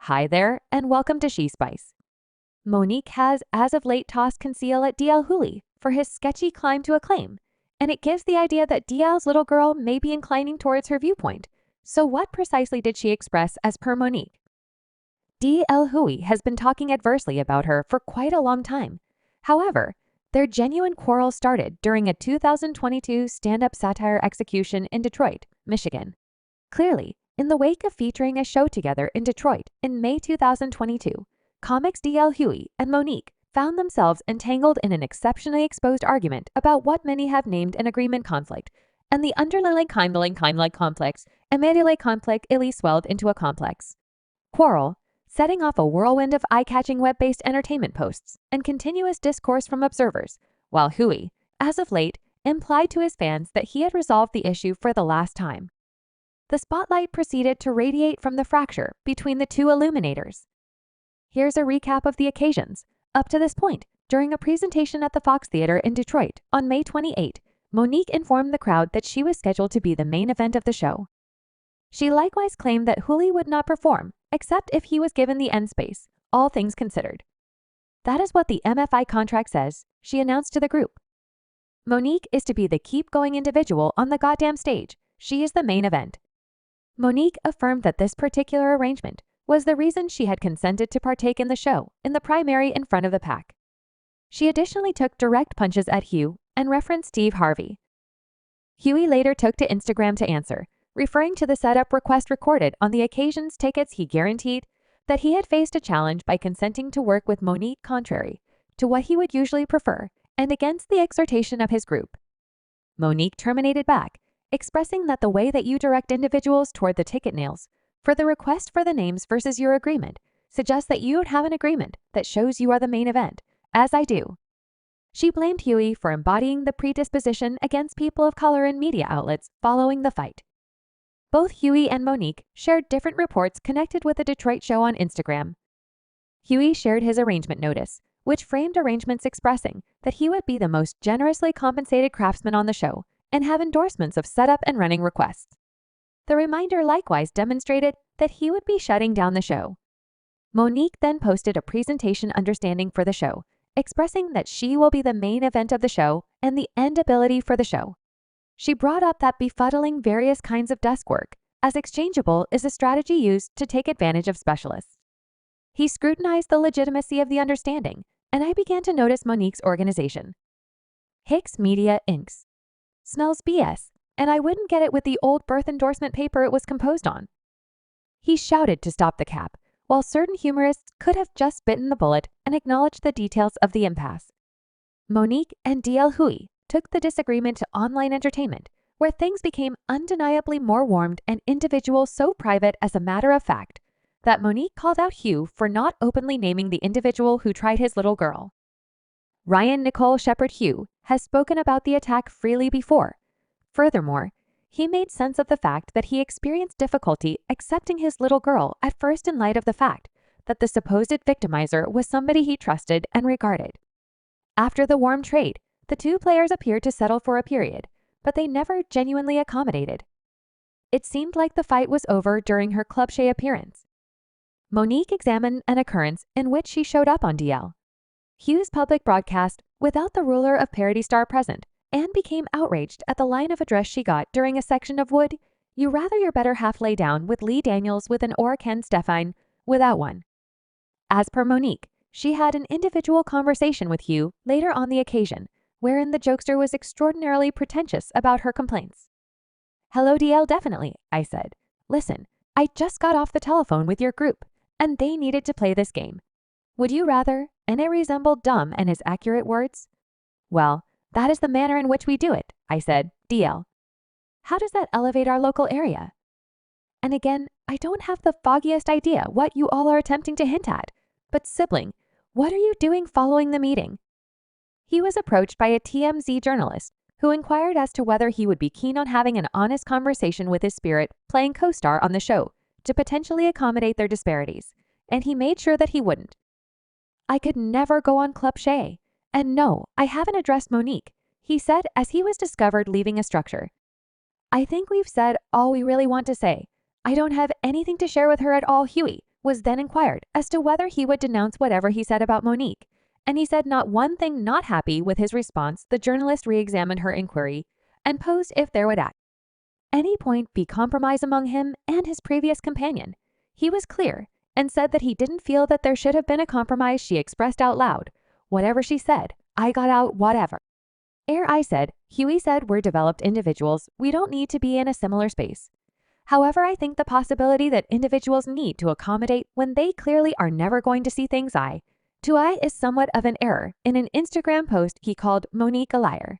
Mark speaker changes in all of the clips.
Speaker 1: Hi there, and welcome to She Spice. Monique has as of late tossed conceal at DL Huli for his sketchy climb to acclaim, and it gives the idea that DL's little girl may be inclining towards her viewpoint. So what precisely did she express as per Monique? DL Huli has been talking adversely about her for quite a long time. However, their genuine quarrel started during a 2022 stand-up satire execution in Detroit, Michigan. Clearly, in the wake of featuring a show together in Detroit in May 2022, comics DL Huli and Monique found themselves entangled in an exceptionally exposed argument about what many have named an agreement conflict, and the underlying kindling complex immediately conflict swelled into a complex quarrel, setting off a whirlwind of eye-catching web-based entertainment posts and continuous discourse from observers, while Huli, as of late, implied to his fans that he had resolved the issue for the last time. The spotlight proceeded to radiate from the fracture between the two illuminators. Here's a recap of the occasions. Up to this point, during a presentation at the Fox Theater in Detroit on May 28, Monique informed the crowd that she was scheduled to be the main event of the show. She likewise claimed that Huli would not perform, except if he was given the end space, all things considered. That is what the MFI contract says, she announced to the group. Monique is to be the keep-going individual on the goddamn stage. She is the main event. Monique affirmed that this particular arrangement was the reason she had consented to partake in the show in the primary in front of the pack. She additionally took direct punches at Hugh and referenced Steve Harvey. Huey later took to Instagram to answer, referring to the setup request recorded on the occasion's tickets. He guaranteed that he had faced a challenge by consenting to work with Monique contrary to what he would usually prefer and against the exhortation of his group. Monique terminated back, expressing that the way that you direct individuals toward the ticket nails for the request for the names versus your agreement suggests that you don't have an agreement that shows you are the main event, as I do. She blamed Huey for embodying the predisposition against people of color in media outlets following the fight. Both Huey and Monique shared different reports connected with the Detroit show on Instagram. Huey shared his arrangement notice, which framed arrangements expressing that he would be the most generously compensated craftsman on the show and have endorsements of setup and running requests. The reminder likewise demonstrated that he would be shutting down the show. Monique then posted a presentation understanding for the show, expressing that she will be the main event of the show and the end ability for the show. She brought up that befuddling various kinds of desk work, as exchangeable is a strategy used to take advantage of specialists. He scrutinized the legitimacy of the understanding, and I began to notice Monique's organization. Hicks Media Inc. Smells BS, and I wouldn't get it with the old birth endorsement paper it was composed on. He shouted to stop the cap, while certain humorists could have just bitten the bullet and acknowledged the details of the impasse. Monique and DL Huli took the disagreement to online entertainment, where things became undeniably more warmed and individual, so private as a matter of fact that Monique called out Hugh for not openly naming the individual who tried his little girl. Ryan Nicole Shepard Hugh has spoken about the attack freely before. Furthermore, he made sense of the fact that he experienced difficulty accepting his little girl at first in light of the fact that the supposed victimizer was somebody he trusted and regarded. After the warm trade, the two players appeared to settle for a period, but they never genuinely accommodated. It seemed like the fight was over during her Club Shay appearance. Monique examined an occurrence in which she showed up on DL Hugh's public broadcast without the ruler of Parody Star present, and became outraged at the line of address she got during a section of Would You Rather Your Better Half Lay Down with Lee Daniels with an or Ken Stefan without one. As per Monique, she had an individual conversation with Hugh later on the occasion, wherein the jokester was extraordinarily pretentious about her complaints. "Hello DL, definitely," I said. "Listen, I just got off the telephone with your group, and they needed to play this game. Would you rather?" And it resembled dumb and his accurate words. "Well, that is the manner in which we do it," I said. "DL, how does that elevate our local area?" And again, I don't have the foggiest idea what you all are attempting to hint at. But sibling, what are you doing following the meeting? He was approached by a TMZ journalist who inquired as to whether he would be keen on having an honest conversation with his spirit playing co-star on the show to potentially accommodate their disparities, and he made sure that he wouldn't. I could never go on Club Shay. And no, I haven't addressed Monique, he said as he was discovered leaving a structure. I think we've said all we really want to say. I don't have anything to share with her at all, Huey, was then inquired as to whether he would denounce whatever he said about Monique, and he said not one thing. Not happy with his response, the journalist re-examined her inquiry and posed if there would at any point be compromise among him and his previous companion. He was clear and said that he didn't feel that there should have been a compromise. She expressed out loud, "Whatever she said, I got out whatever." I said, Hughie said, "We're developed individuals. We don't need to be in a similar space. However, I think the possibility that individuals need to accommodate when they clearly are never going to see things eye to eye is somewhat of an error." In an Instagram post, he called Monique a liar.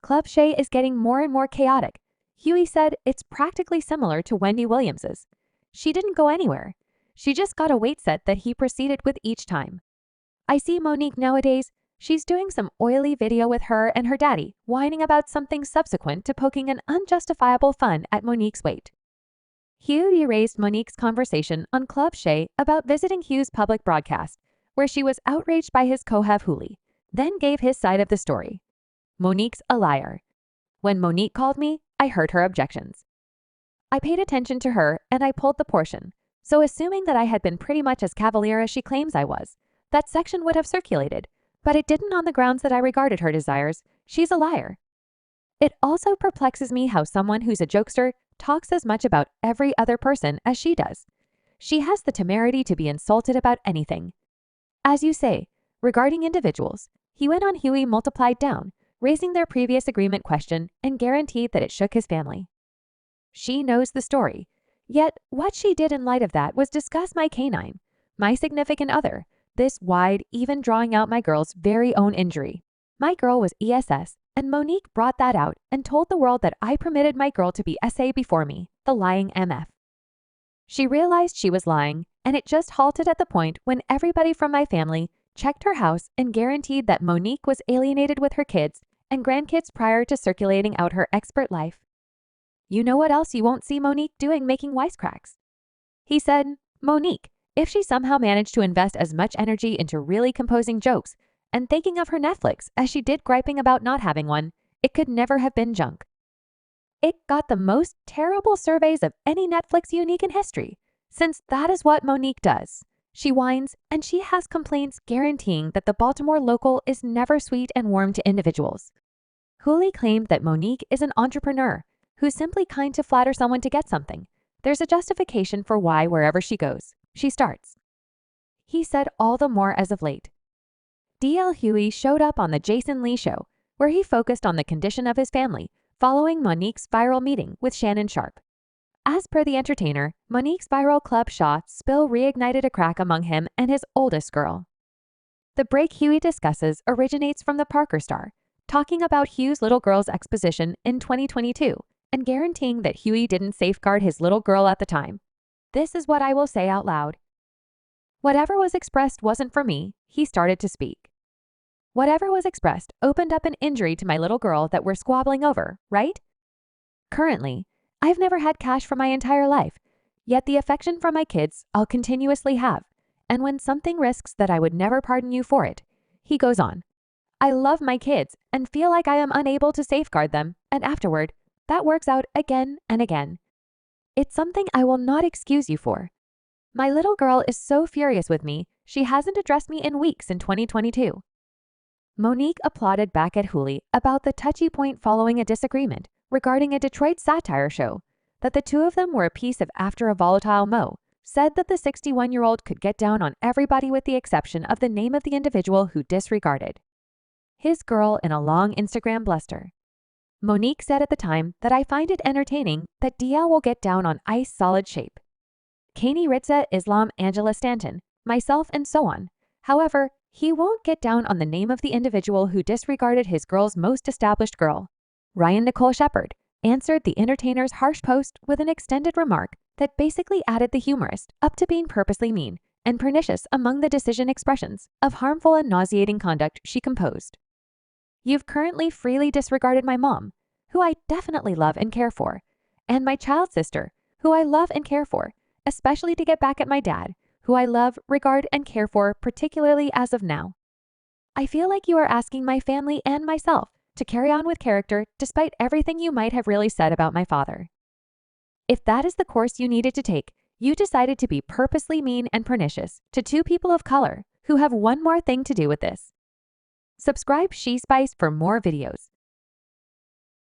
Speaker 1: Club Shay is getting more and more chaotic. Hughie said it's practically similar to Wendy Williams's. She didn't go anywhere. She just got a weight set that he proceeded with each time. I see Monique nowadays. She's doing some oily video with her and her daddy, whining about something subsequent to poking an unjustifiable fun at Monique's weight. Hugh erased Monique's conversation on Club Shay about visiting Hugh's public broadcast, where she was outraged by his co-have Hughley, then gave his side of the story. Monique's a liar. When Monique called me, I heard her objections. I paid attention to her and I pulled the portion, so assuming that I had been pretty much as cavalier as she claims I was, that section would have circulated, but it didn't on the grounds that I regarded her desires. She's a liar. It also perplexes me how someone who's a jokester talks as much about every other person as she does. She has the temerity to be insulted about anything. As you say, regarding individuals, he went on. Hughie multiplied down, raising their previous agreement question and guaranteed that it shook his family. She knows the story. Yet, what she did in light of that was discuss my canine, my significant other, this wide, even drawing out my girl's very own injury. My girl was ESS, and Monique brought that out and told the world that I permitted my girl to be SA before me, the lying MF. She realized she was lying, and it just halted at the point when everybody from my family checked her house and guaranteed that Monique was alienated with her kids and grandkids prior to circulating out her expert life. You know what else you won't see Monique doing? Making wisecracks. He said, Monique, if she somehow managed to invest as much energy into really composing jokes and thinking of her Netflix as she did griping about not having one, it could never have been junk. It got the most terrible surveys of any Netflix unique in history, since that is what Monique does. She whines, and she has complaints guaranteeing that the Baltimore local is never sweet and warm to individuals. Huli claimed that Monique is an entrepreneur who's simply kind to flatter someone to get something. There's a justification for why wherever she goes, she starts. He said all the more as of late. DL Huli showed up on the Jason Lee show, where he focused on the condition of his family following Monique's viral meeting with Shannon Sharp. As per the entertainer, Monique's viral club shot spill reignited a crack among him and his oldest girl. The break Hughie discusses originates from the Parker star, talking about Hugh's little girl's exposition in 2022 and guaranteeing that Hughie didn't safeguard his little girl at the time. This is what I will say out loud. Whatever was expressed wasn't for me, he started to speak. Whatever was expressed opened up an injury to my little girl that we're squabbling over, right? Currently, I've never had cash for my entire life, yet the affection from my kids I'll continuously have, and when something risks that I would never pardon you for it, he goes on. I love my kids and feel like I am unable to safeguard them, and afterward, that works out again and again. It's something I will not excuse you for. My little girl is so furious with me, she hasn't addressed me in weeks in 2022. Monique applauded back at Huli about the touchy point following a disagreement regarding a Detroit satire show, that the two of them were a piece of after a volatile mo, said that the 61-year-old could get down on everybody with the exception of the name of the individual who disregarded his girl in a long Instagram bluster. Monique said at the time that I find it entertaining that DL will get down on ice solid shape. Kanye Ritza, Islam, Angela Stanton, myself, and so on. However, he won't get down on the name of the individual who disregarded his girl's most established girl. Ryan Nicole Shepard answered the entertainer's harsh post with an extended remark that basically added the humorist up to being purposely mean and pernicious among the decision expressions of harmful and nauseating conduct she composed. You've currently freely disregarded my mom, who I definitely love and care for, and my child sister, who I love and care for, especially to get back at my dad, who I love, regard, and care for, particularly as of now. I feel like you are asking my family and myself to carry on with character despite everything you might have really said about my father. If that is the course you needed to take, You decided to be purposely mean and pernicious to two people of color who have one more thing to do with this. Subscribe She Spice for more videos.